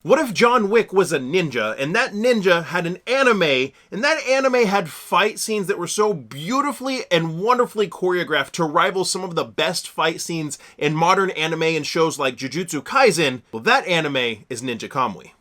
What if John Wick was a ninja, and that ninja had an anime, and that anime had fight scenes that were so beautifully and wonderfully choreographed to rival some of the best fight scenes in modern anime and shows like Jujutsu Kaisen? Well, that anime is Ninja Kamui.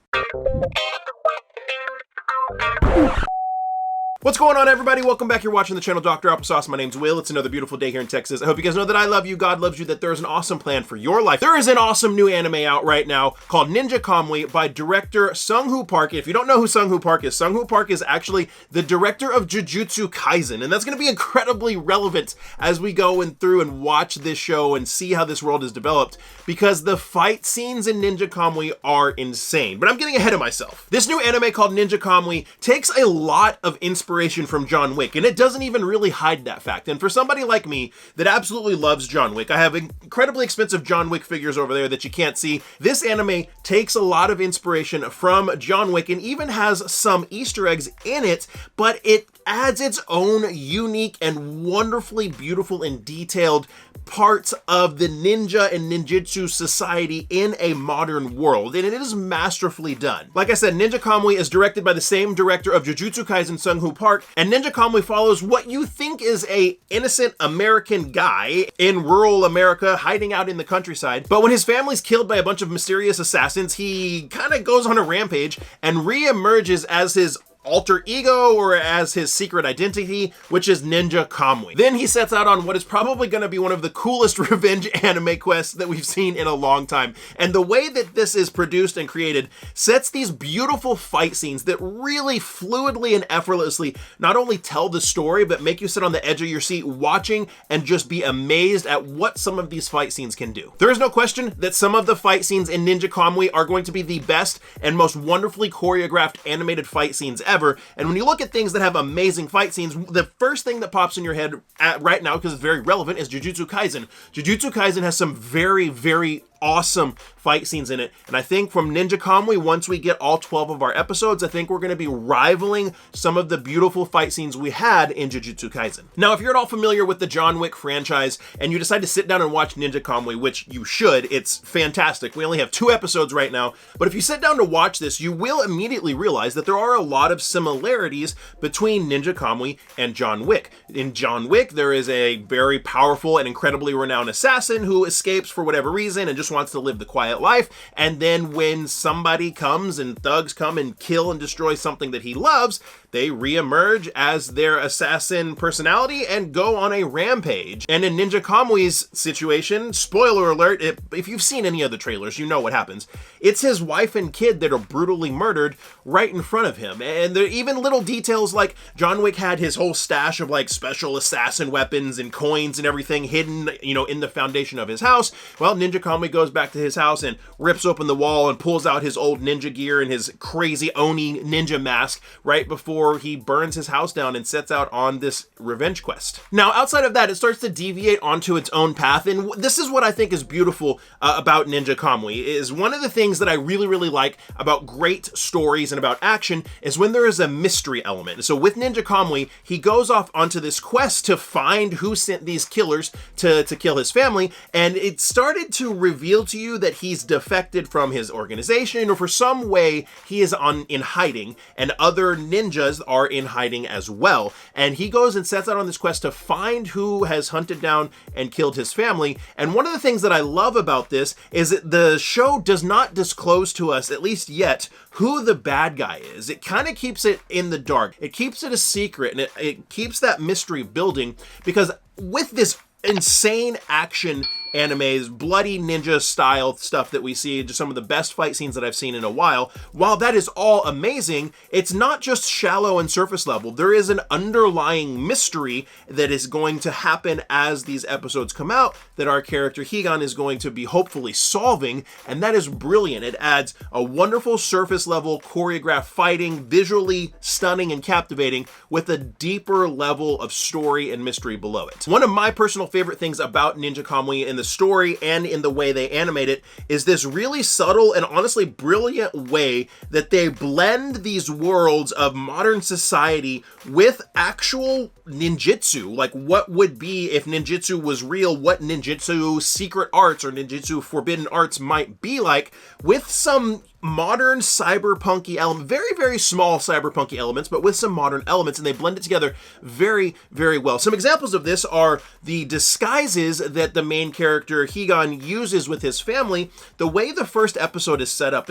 What's going on, everybody? Welcome back. You're watching the channel Dr. Applesauce. My name's Will. It's another beautiful day here in Texas. I hope you guys know that I love you, God loves you, that there is an awesome plan for your life. There is an awesome new anime out right now called Ninja Kamui by director Sung-Hoo Park. If you don't know who Sung-Hoo Park is actually the director of Jujutsu Kaisen, and that's going to be incredibly relevant as we go through and watch this show and see how this world is developed, because the fight scenes in Ninja Kamui are insane. But I'm getting ahead of myself. This new anime called Ninja Kamui takes a lot of inspiration from John Wick, and it doesn't even really hide that fact. And for somebody like me that absolutely loves John Wick, I have incredibly expensive John Wick figures over there that you can't see. This anime takes a lot of inspiration from John Wick and even has some Easter eggs in it, but it adds its own unique and wonderfully beautiful and detailed parts of the ninja and ninjutsu society in a modern world, and it is masterfully done. Like I said, Ninja Kamui is directed by the same director of Jujutsu Kaisen, Sung-Hoo Park, and Ninja Kamui follows what you think is a innocent American guy in rural America hiding out in the countryside, but when his family's killed by a bunch of mysterious assassins, he kind of goes on a rampage and re-emerges as his alter ego, or as his secret identity, which is Ninja Kamui. Then he sets out on what is probably going to be one of the coolest revenge anime quests that we've seen in a long time. And the way that this is produced and created sets these beautiful fight scenes that really fluidly and effortlessly not only tell the story, but make you sit on the edge of your seat watching and just be amazed at what some of these fight scenes can do. There is no question that some of the fight scenes in Ninja Kamui are going to be the best and most wonderfully choreographed animated fight scenes ever. And when you look at things that have amazing fight scenes, the first thing that pops in your head right now, because it's very relevant, is Jujutsu Kaisen. Jujutsu Kaisen has some very, very awesome fight scenes in it, and I think from Ninja Kamui, once we get all 12 of our episodes, I think we're going to be rivaling some of the beautiful fight scenes we had in Jujutsu Kaisen. Now, if you're at all familiar with the John Wick franchise and you decide to sit down and watch Ninja Kamui, which you should, it's fantastic. We only have 2 episodes right now, but if you sit down to watch this, you will immediately realize that there are a lot of similarities between Ninja Kamui and John Wick. In John Wick, there is a very powerful and incredibly renowned assassin who escapes for whatever reason and just wants to live the quiet life, and then when somebody comes and thugs come and kill and destroy something that he loves, they re-emerge as their assassin personality and go on a rampage. And in Ninja Kamui's situation, spoiler alert, if you've seen any of the trailers, you know what happens. It's his wife and kid that are brutally murdered right in front of him. And there are even little details like John Wick had his whole stash of like special assassin weapons and coins and everything hidden, in the foundation of his house. Well, Ninja Kamui goes back to his house and rips open the wall and pulls out his old ninja gear and his crazy Oni ninja mask right before he burns his house down and sets out on this revenge quest. Now, outside of that, it starts to deviate onto its own path, and this is what I think is beautiful about Ninja Kamui. Is one of the things that I really, really like about great stories and about action is when there is a mystery element. So with Ninja Kamui, he goes off onto this quest to find who sent these killers to kill his family, and it started to reveal to you that he's defected from his organization, or for some way he is in hiding, and other ninjas are in hiding as well. And he goes and sets out on this quest to find who has hunted down and killed his family. And one of the things that I love about this is that the show does not disclose to us, at least yet, who the bad guy is. It kind of keeps it in the dark. It keeps it a secret, and it keeps that mystery building, because with this insane action animes, bloody ninja style stuff that we see, just some of the best fight scenes that I've seen in a while. While that is all amazing, it's not just shallow and surface level. There is an underlying mystery that is going to happen as these episodes come out that our character Higan is going to be hopefully solving, and that is brilliant. It adds a wonderful surface level choreographed fighting, visually stunning and captivating, with a deeper level of story and mystery below it. One of my personal favorite things about Ninja Kamui in the story and in the way they animate it is this really subtle and honestly brilliant way that they blend these worlds of modern society with actual ninjutsu. Like, what would be if ninjutsu was real, what ninjutsu secret arts or ninjutsu forbidden arts might be like, with some modern cyberpunky element, very, very small cyberpunky elements, but with some modern elements, and they blend it together very, very well. Some examples of this are the disguises that the main character Higan uses with his family. The way the first episode is set up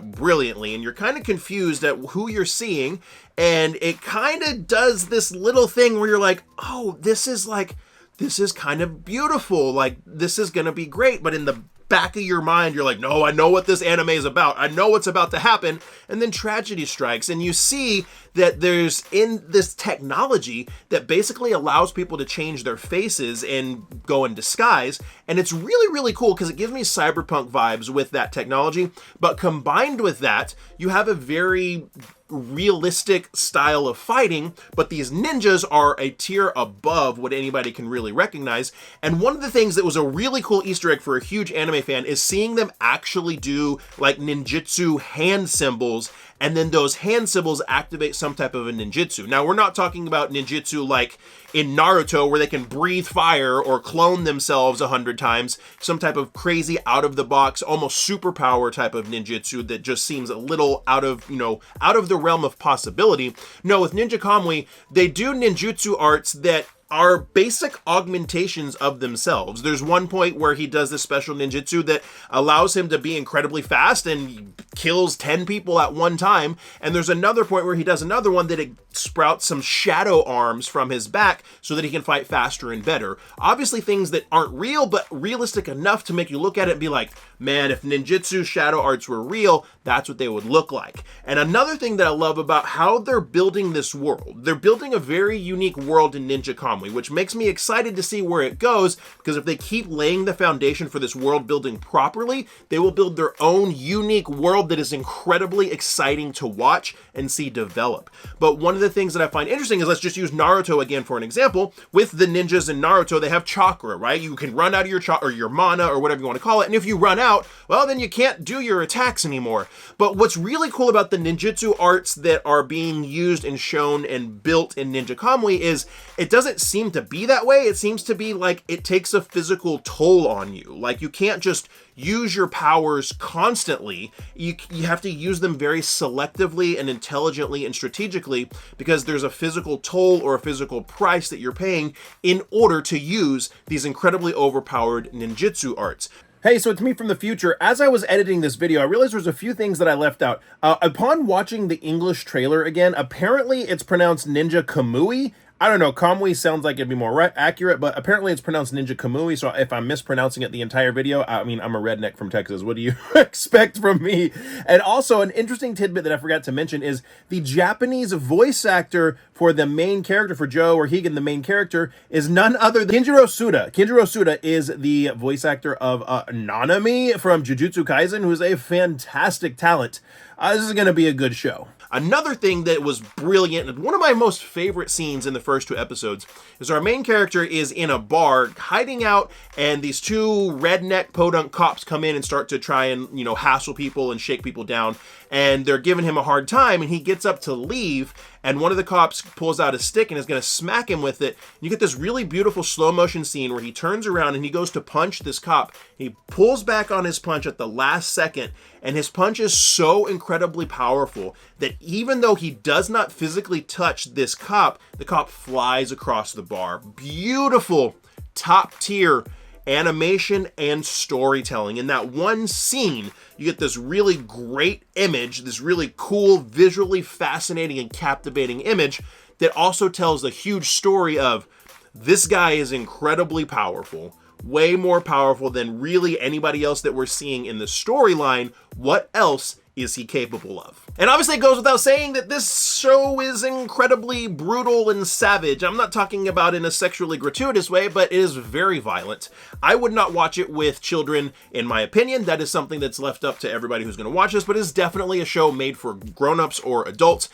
brilliantly, and you're kind of confused at who you're seeing, and it kind of does this little thing where you're like, oh, this is kind of beautiful, like this is gonna be great, but in the back of your mind you're like, no, I know what this anime is about, I know what's about to happen, and then tragedy strikes, and you see that there's in this technology that basically allows people to change their faces and go in disguise, and it's really, really cool because it gives me cyberpunk vibes with that technology, but combined with that, you have a very realistic style of fighting, but these ninjas are a tier above what anybody can really recognize. And one of the things that was a really cool Easter egg for a huge anime fan is seeing them actually do like ninjutsu hand symbols, and then those hand symbols activate some type of a ninjutsu. Now, we're not talking about ninjutsu like in Naruto where they can breathe fire or clone themselves 100 times, some type of crazy out of the box, almost superpower type of ninjutsu that just seems a little out of the realm of possibility. No, with Ninja Kamui, they do ninjutsu arts that are basic augmentations of themselves. There's one point where he does this special ninjutsu that allows him to be incredibly fast and kills 10 people at one time. And there's another point where he does another one that it sprouts some shadow arms from his back so that he can fight faster and better. Obviously things that aren't real, but realistic enough to make you look at it and be like, man, if ninjutsu shadow arts were real, that's what they would look like. And another thing that I love about how they're building this world, they're building a very unique world in Ninja Kamui, which makes me excited to see where it goes, because if they keep laying the foundation for this world building properly, they will build their own unique world that is incredibly exciting to watch and see develop. But one of the things that I find interesting is, let's just use Naruto again for an example. With the ninjas in Naruto, they have chakra, right? You can run out of your chakra or your mana or whatever you want to call it, and if you run out, well, then you can't do your attacks anymore. But what's really cool about the ninjutsu arts that are being used and shown and built in Ninja Kamui is it doesn't seem to be that way. It seems to be like it takes a physical toll on you. Like you can't just use your powers constantly. You have to use them very selectively and intelligently and strategically, because there's a physical toll or a physical price that you're paying in order to use these incredibly overpowered ninjutsu arts. Hey, so it's me from the future. As I was editing this video, I realized there's a few things that I left out. Upon watching the English trailer again, apparently it's pronounced Ninja Kamui. I don't know, Kamui sounds like it'd be more accurate, but apparently it's pronounced Ninja Kamui, so if I'm mispronouncing it the entire video, I mean, I'm a redneck from Texas. What do you expect from me? And also, an interesting tidbit that I forgot to mention is the Japanese voice actor for the main character, for Joe or Higan, the main character, is none other than Kinjiro Suda. Kinjiro Suda is the voice actor of Nanami from Jujutsu Kaisen, who's a fantastic talent. This is going to be a good show. Another thing that was brilliant, and one of my most favorite scenes in the first two episodes, is our main character is in a bar hiding out, and these two redneck podunk cops come in and start to try and, hassle people and shake people down, and they're giving him a hard time, and he gets up to leave, and one of the cops pulls out a stick and is going to smack him with it. You get this really beautiful slow motion scene where he turns around and he goes to punch this cop. He pulls back on his punch at the last second, and his punch is so incredibly powerful that even though he does not physically touch this cop, the cop flies across the bar. Beautiful, top tier animation and storytelling. In that one scene, you get this really great image, this really cool, visually fascinating and captivating image that also tells a huge story of this guy is incredibly powerful, way more powerful than really anybody else that we're seeing in the storyline. What else is he capable of? And obviously it goes without saying that this show is incredibly brutal and savage. I'm not talking about in a sexually gratuitous way, but it is very violent. I would not watch it with children, in my opinion. That is something that's left up to everybody who's going to watch this, but it's definitely a show made for grown-ups or adults.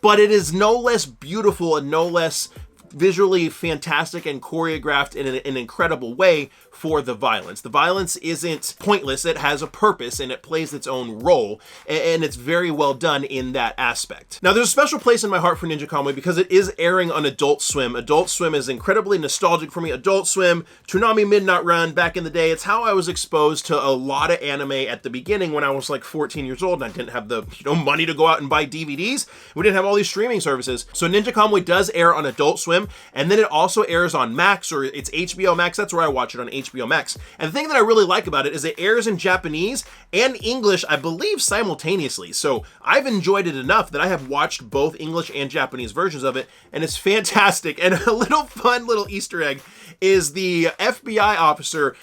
But it is no less beautiful and no less visually fantastic and choreographed in an incredible way for the violence. The violence isn't pointless, it has a purpose and it plays its own role, and it's very well done in that aspect. Now, there's a special place in my heart for Ninja Kamui because it is airing on Adult Swim. Adult Swim is incredibly nostalgic for me. Adult Swim, Toonami Midnight Run back in the day, it's how I was exposed to a lot of anime at the beginning when I was like 14 years old and I didn't have the money to go out and buy DVDs. We didn't have all these streaming services. So Ninja Kamui does air on Adult Swim, and then it also airs on Max, or it's HBO Max. That's where I watch it, on HBO Max. And the thing that I really like about it is it airs in Japanese and English, I believe, simultaneously. So I've enjoyed it enough that I have watched both English and Japanese versions of it, and it's fantastic. And a little fun little Easter egg is the FBI officer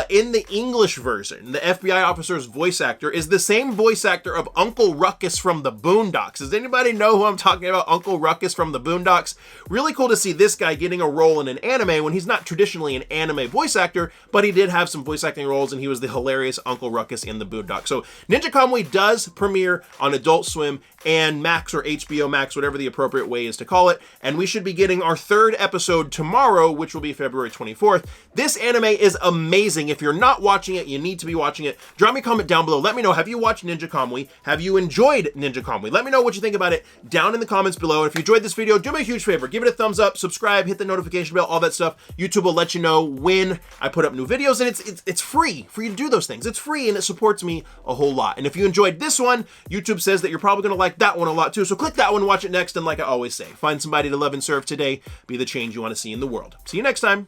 in the English version. The FBI officer's voice actor is the same voice actor of Uncle Ruckus from the Boondocks. Does anybody know who I'm talking about? Uncle Ruckus from the Boondocks. Really cool to see this guy getting a role in an anime when he's not traditionally an anime voice actor, but he did have some voice acting roles, and he was the hilarious Uncle Ruckus in the Boondocks. So Ninja Kamui does premiere on Adult Swim and Max, or HBO Max, whatever the appropriate way is to call it, and we should be getting our third episode tomorrow, which will be February 24th. This anime is amazing. If you're not watching it, you need to be watching it. Drop me a comment down below. Let me know, have you watched Ninja Kamui? Have you enjoyed Ninja Kamui? Let me know what you think about it down in the comments below. And if you enjoyed this video, do me a huge favor. Give it a thumbs up, subscribe, hit the notification bell, all that stuff. YouTube will let you know when I put up new videos, and it's free for you to do those things. It's free, and it supports me a whole lot. And if you enjoyed this one, YouTube says that you're probably going to like that one a lot too. So click that one, watch it next, and like I always say, find somebody to love and serve today. Be the change you want to see in the world. See you next time.